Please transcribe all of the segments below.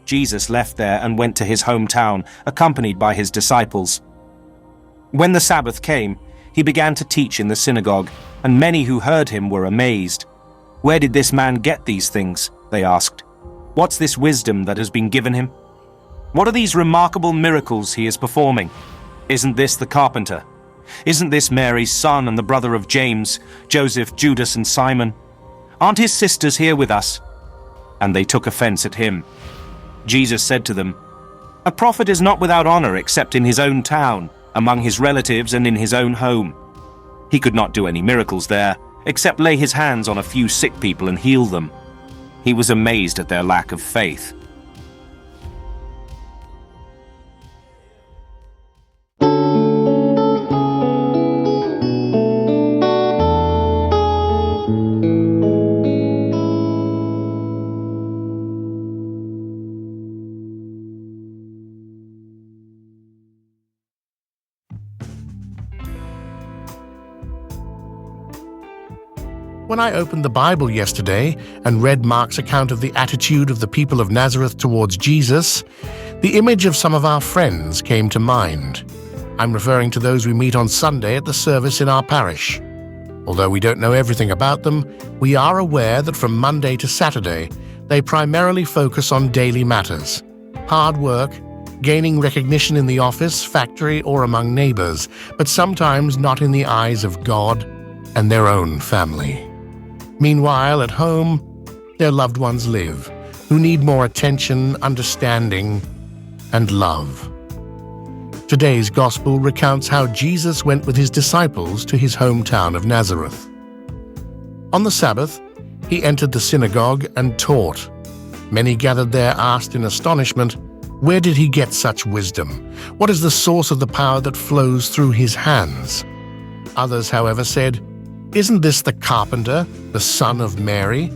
Jesus left there and went to his hometown, accompanied by his disciples. When the Sabbath came, he began to teach in the synagogue, and many who heard him were amazed. "Where did this man get these things?" they asked. "What's this wisdom that has been given him? What are these remarkable miracles he is performing? Isn't this the carpenter? Isn't this Mary's son and the brother of James, Joseph, Judas and Simon? Aren't his sisters here with us?" And they took offense at him. Jesus said to them, "A prophet is not without honor except in his own town, among his relatives and in his own home." He could not do any miracles there, except lay his hands on a few sick people and heal them. He was amazed at their lack of faith. When I opened the Bible yesterday and read Mark's account of the attitude of the people of Nazareth towards Jesus, the image of some of our friends came to mind. I'm referring to those we meet on Sunday at the service in our parish. Although we don't know everything about them, we are aware that from Monday to Saturday, they primarily focus on daily matters: hard work, gaining recognition in the office, factory, or among neighbors, but sometimes not in the eyes of God and their own family. Meanwhile, at home, their loved ones live, who need more attention, understanding, and love. Today's Gospel recounts how Jesus went with his disciples to his hometown of Nazareth. On the Sabbath, he entered the synagogue and taught. Many gathered there asked in astonishment, "Where did he get such wisdom? What is the source of the power that flows through his hands?" Others, however, said, "Isn't this the carpenter, the son of Mary?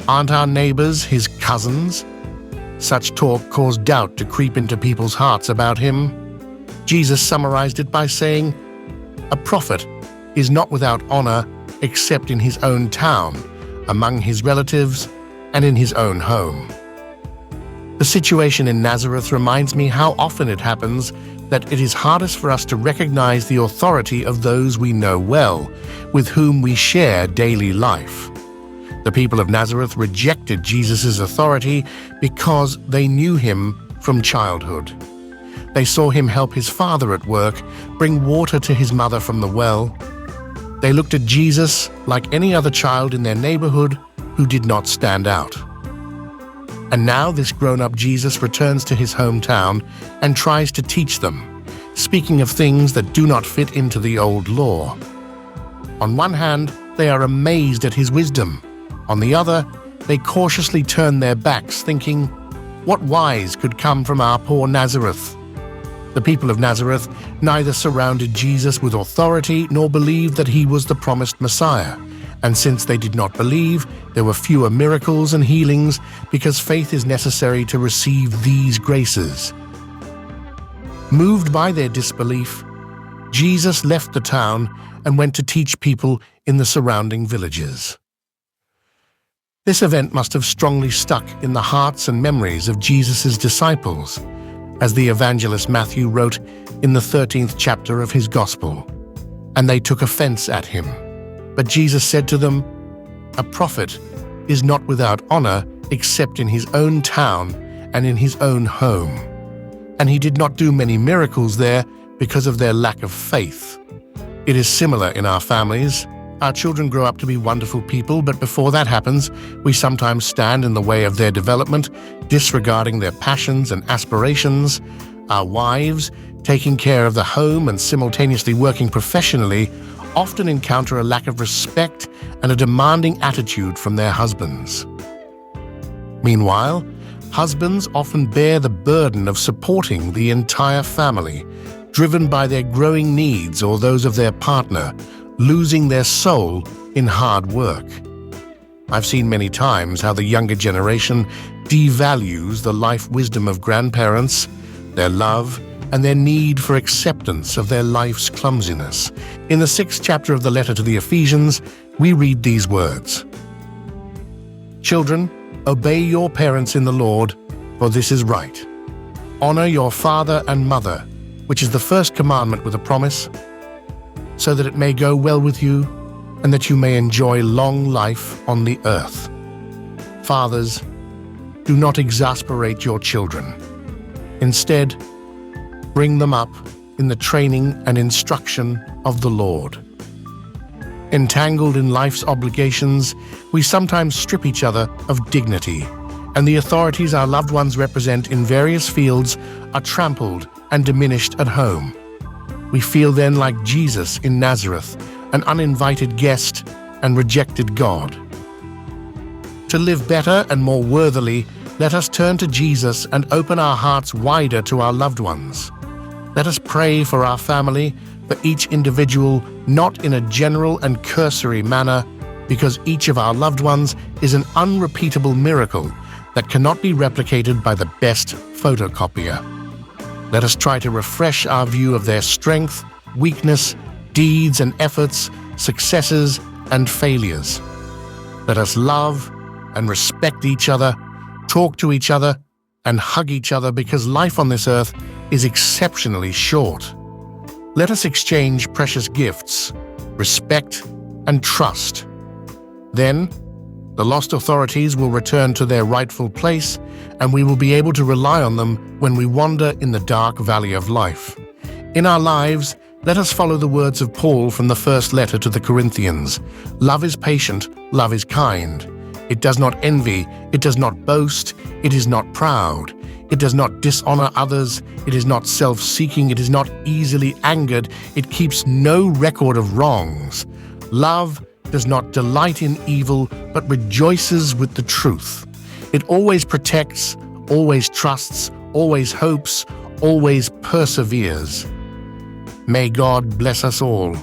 Aren't our neighbors his cousins?" Such talk caused doubt to creep into people's hearts about him. Jesus summarized it by saying, "A prophet is not without honor except in his own town, among his relatives, and in his own home." The situation in Nazareth reminds me how often it happens that it is hardest for us to recognize the authority of those we know well, with whom we share daily life. The people of Nazareth rejected Jesus' authority because they knew him from childhood. They saw him help his father at work, bring water to his mother from the well. They looked at Jesus like any other child in their neighborhood who did not stand out. And now this grown-up Jesus returns to his hometown and tries to teach them, speaking of things that do not fit into the old law. On one hand, they are amazed at his wisdom. On the other, they cautiously turn their backs, thinking, "What wise could come from our poor Nazareth?" The people of Nazareth neither surrounded Jesus with authority nor believed that he was the promised Messiah. And since they did not believe, there were fewer miracles and healings because faith is necessary to receive these graces. Moved by their disbelief, Jesus left the town and went to teach people in the surrounding villages. This event must have strongly stuck in the hearts and memories of Jesus' disciples, as the evangelist Matthew wrote in the 13th chapter of his Gospel. And they took offense at him. But Jesus said to them, "A prophet is not without honor except in his own town and in his own home." And he did not do many miracles there because of their lack of faith. It is similar in our families. Our children grow up to be wonderful people, but before that happens, we sometimes stand in the way of their development, disregarding their passions and aspirations. Our wives, taking care of the home and simultaneously working professionally, often encounter a lack of respect and a demanding attitude from their husbands. Meanwhile, husbands often bear the burden of supporting the entire family, driven by their growing needs or those of their partner, losing their soul in hard work. I've seen many times how the younger generation devalues the life wisdom of grandparents, their love, and their need for acceptance of their life's clumsiness. In the 6th chapter of the letter to the Ephesians, we read these words, "Children, obey your parents in the Lord, for this is right. Honor your father and mother, which is the first commandment with a promise, so that it may go well with you and that you may enjoy long life on the earth. Fathers, do not exasperate your children. Instead, bring them up in the training and instruction of the Lord. Entangled in life's obligations, we sometimes strip each other of dignity, and the authorities our loved ones represent in various fields are trampled and diminished at home. We feel then like Jesus in Nazareth, an uninvited guest and rejected God. To live better and more worthily, let us turn to Jesus and open our hearts wider to our loved ones. Let us pray for our family, for each individual, not in a general and cursory manner, because each of our loved ones is an unrepeatable miracle that cannot be replicated by the best photocopier. Let us try to refresh our view of their strength, weakness, deeds and efforts, successes and failures. Let us love and respect each other, talk to each other, and hug each other because life on this earth is exceptionally short. Let us exchange precious gifts, respect, and trust. Then, the lost authorities will return to their rightful place, and we will be able to rely on them when we wander in the dark valley of life. In our lives, let us follow the words of Paul from the first letter to the Corinthians. Love is patient, love is kind. It does not envy, it does not boast, it is not proud. It does not dishonor others, it is not self-seeking, it is not easily angered, it keeps no record of wrongs. Love does not delight in evil, but rejoices with the truth. It always protects, always trusts, always hopes, always perseveres. May God bless us all.